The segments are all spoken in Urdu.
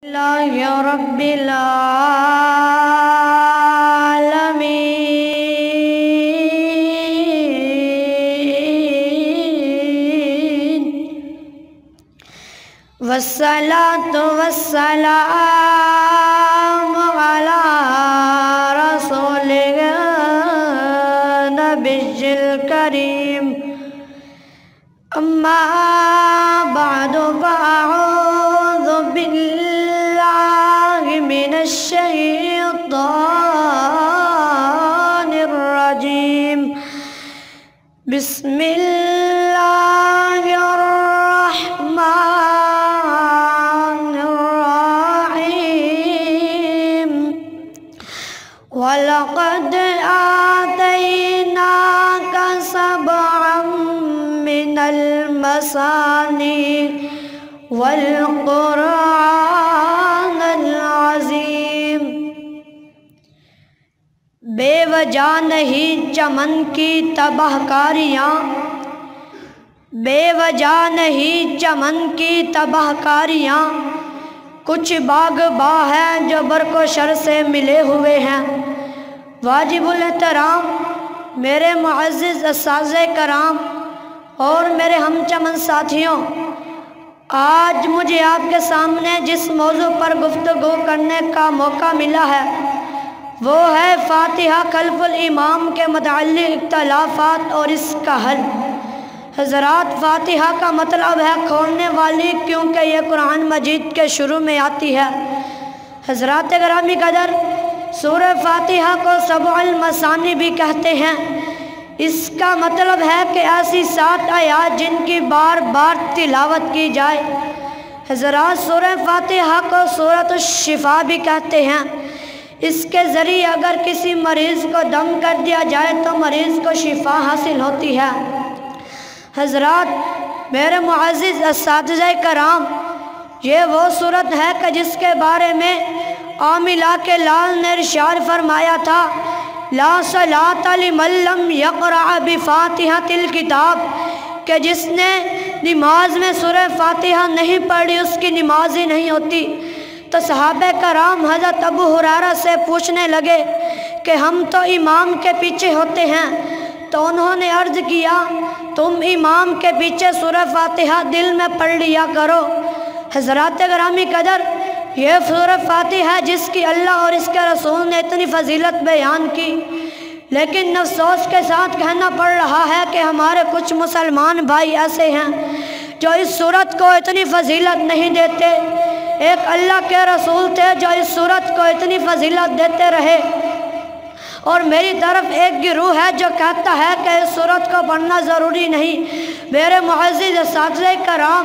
اللہ رب العالمین والصلاة والسلام علی رسولہ نبی الکریم اما بعد فاعوذ باللہ من الشیطان الرجیم بسم اللہ الرحمن الرحیم وَلَقَدْ آتَيْنَاكَ سَبْعًا مِنَ الْمَثَانِي وَالْقُرْآنَ الْعَظِيمِ بے وجہ نہیں چمن کی تباہ کاریاں، بے وجہ نہیں چمن کی تباہ کاریاں، کچھ باغ باں ہیں جو برق و شر سے ملے ہوئے ہیں۔ واجب الاحترام میرے معزز اساتذہ کرام اور میرے ہم چمن ساتھیوں، آج مجھے آپ کے سامنے جس موضوع پر گفتگو کرنے کا موقع ملا ہے وہ ہے فاتحہ خلف الامام کے متعلق اختلافات اور اس کا حل۔ حضرات، فاتحہ کا مطلب ہے کھولنے والی، کیونکہ یہ قرآن مجید کے شروع میں آتی ہے۔ حضرات گرامی قدر، سورہ فاتحہ کو سبع المثانی بھی کہتے ہیں۔ اس کا مطلب ہے کہ ایسی 7 آیات جن کی بار بار تلاوت کی جائے۔ حضرات، سورہ فاتحہ کو سورۃ الشفاء بھی کہتے ہیں۔ اس کے ذریعے اگر کسی مریض کو دم کر دیا جائے تو مریض کو شفا حاصل ہوتی ہے۔ حضرات میرے معزز اساتذہ کرام، یہ وہ صورت ہے کہ جس کے بارے میں عاملہ کے لال نے ارشاد فرمایا تھا، لا صلاۃ لمن لم یقرأ بفاتحۃ الکتاب، کہ جس نے نماز میں سورہ فاتحہ نہیں پڑھی اس کی نماز ہی نہیں ہوتی۔ تو صحابہ کرام حضرت ابو ہریرہ سے پوچھنے لگے کہ ہم تو امام کے پیچھے ہوتے ہیں، تو انہوں نے عرض کیا تم امام کے پیچھے سورہ فاتحہ دل میں پڑھ لیا کرو۔ حضرات گرامی قدر، یہ سورہ فاتحہ جس کی اللہ اور اس کے رسول نے اتنی فضیلت بیان کی، لیکن افسوس کے ساتھ کہنا پڑ رہا ہے کہ ہمارے کچھ مسلمان بھائی ایسے ہیں جو اس سورت کو اتنی فضیلت نہیں دیتے۔ ایک اللہ کے رسول تھے جو اس سورت کو اتنی فضیلت دیتے رہے، اور میری طرف ایک گروہ ہے جو کہتا ہے کہ اس سورت کو پڑھنا ضروری نہیں۔ میرے معزز اساتذہ کرام،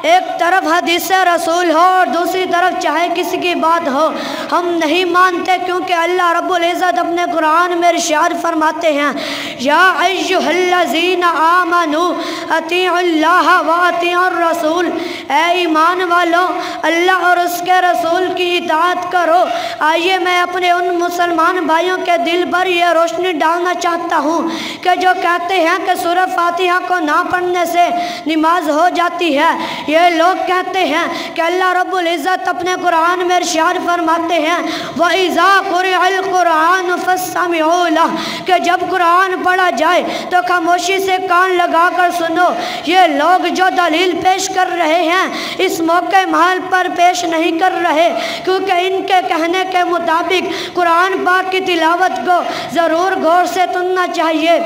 ایک طرف حدیث رسول ہو اور دوسری طرف چاہے کسی کی بات ہو، ہم نہیں مانتے، کیونکہ اللہ رب العزت اپنے قرآن میں ارشاد فرماتے ہیں، یا ایھا الذین آمنوا اطیعوا اللہ واطیعوا الرسول، اے ایمان والو اللہ اور اس کے رسول کی اطاعت کرو۔ آئیے میں اپنے ان مسلمان بھائیوں کے دل پر یہ روشنی ڈالنا چاہتا ہوں کہ جو کہتے ہیں کہ سورہ فاتحہ کو نہ پڑھنے سے نماز ہو جاتی ہے، یہ لوگ کہتے ہیں کہ اللہ رب العزت اپنے قرآن میں ارشاد فرماتے ہیں، وَإِذَا قُرِئَ الْقُرْآنُ فَاسْتَمِعُوا لَهُ، کہ جب قرآن پڑھا جائے تو خاموشی سے کان لگا کر سنو۔ یہ لوگ جو دلیل پیش کر رہے ہیں اس موقع محل پر پیش نہیں کر رہے، کیونکہ ان کے کہنے کے مطابق قرآن پاک کی تلاوت کو ضرور غور سے سننا چاہیے،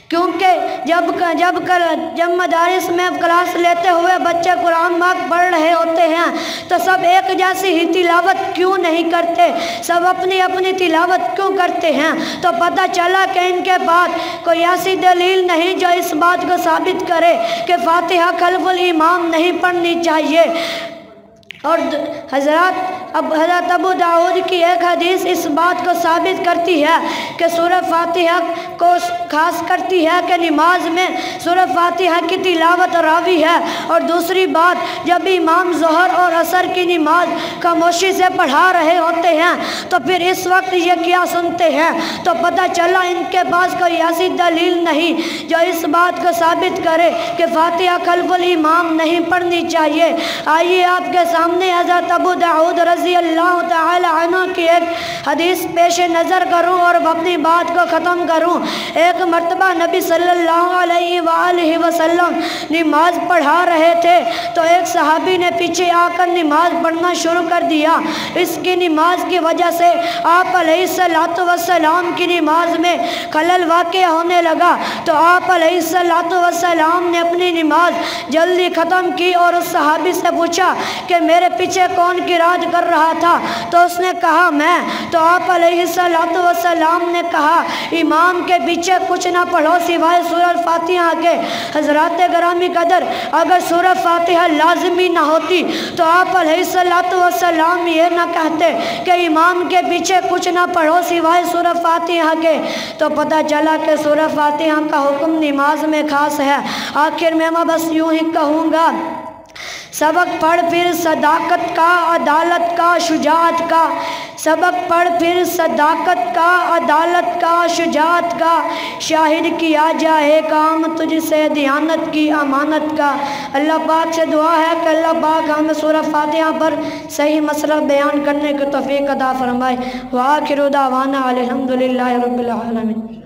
کیونکہ جب مدارس میں کلاس لیتے ہوئے بچے قرآن پاک پڑھ رہے ہوتے ہیں تو سب ایک جیسی ہی تلاوت کیوں نہیں کرتے، سب اپنی اپنی تلاوت کیوں کرتے ہیں؟ تو پتہ چلا کہ ان کے پاس کوئی ایسی دلیل نہیں جو اس بات کو ثابت کرے کہ فاتحہ خلف الامام نہیں پڑھنی چاہیے۔ اور حضرات ابو داؤد کی ایک حدیث اس بات کو ثابت کرتی ہے کہ سورہ فاتحہ کو خاص کرتی ہے کہ نماز میں سورہ فاتحہ کی تلاوت راوی ہے۔ اور دوسری بات، جب امام ظہر اور عصر کی نماز خاموشی سے پڑھا رہے ہوتے ہیں تو پھر اس وقت یہ کیا سنتے ہیں؟ تو پتہ چلا ان کے پاس کوئی ایسی دلیل نہیں جو اس بات کو ثابت کرے کہ فاتحہ خلف الامام نہیں پڑھنی چاہیے۔ آئیے آپ کے سامنے سامنے حضرت ابو داؤد رضی اللہ تعالی عنہ کی ایک حدیث پیش نظر کروں اور اپنی بات کو ختم کروں۔ ایک مرتبہ نبی صلی اللہ علیہ وآلہ وسلم نماز پڑھا رہے تھے تو ایک صحابی نے پیچھے آ کر نماز پڑھنا شروع کر دیا۔ اس کی نماز کی وجہ سے آپ علیہ السلام کی نماز میں خلل واقع ہونے لگا، تو آپ علیہ السلام نے اپنی نماز جلدی ختم کی اور اس صحابی سے پوچھا کہ میرے پیچھے کون قرات کر رہا تھا؟ تو اس نے کہا میں۔ تو آپ علیہ السلام نے کہا امام کے پیچھے کچھ نہ پڑھو سوائے سورہ فاتحہ کے۔ حضرات گرامی قدر، اگر سورہ فاتحہ لازمی نہ ہوتی تو آپ علیہ السلام یہ نہ کہتے کہ امام کے پیچھے کچھ نہ پڑھو سوائے سورہ فاتحہ کے، تو پتہ چلا کہ سورہ فاتحہ کا حکم نماز میں خاص ہے۔ آخر میں بس یوں ہی کہوں گا، سبق پڑھ پھر صداقت کا، عدالت کا، شجاعت کا، سبق پڑھ پھر صداقت کا، عدالت کا، شجاعت کا، شاہد کیا جائے کام تجھ سے دیانت کی، امانت کا۔ اللہ پاک سے دعا ہے کہ اللہ پاک ہمیں سورہ فاتحہ پر صحیح مسئلہ بیان کرنے کی توفیق عطا فرمائے۔ وآخر دعوانا الحمدللہ رب العالمین۔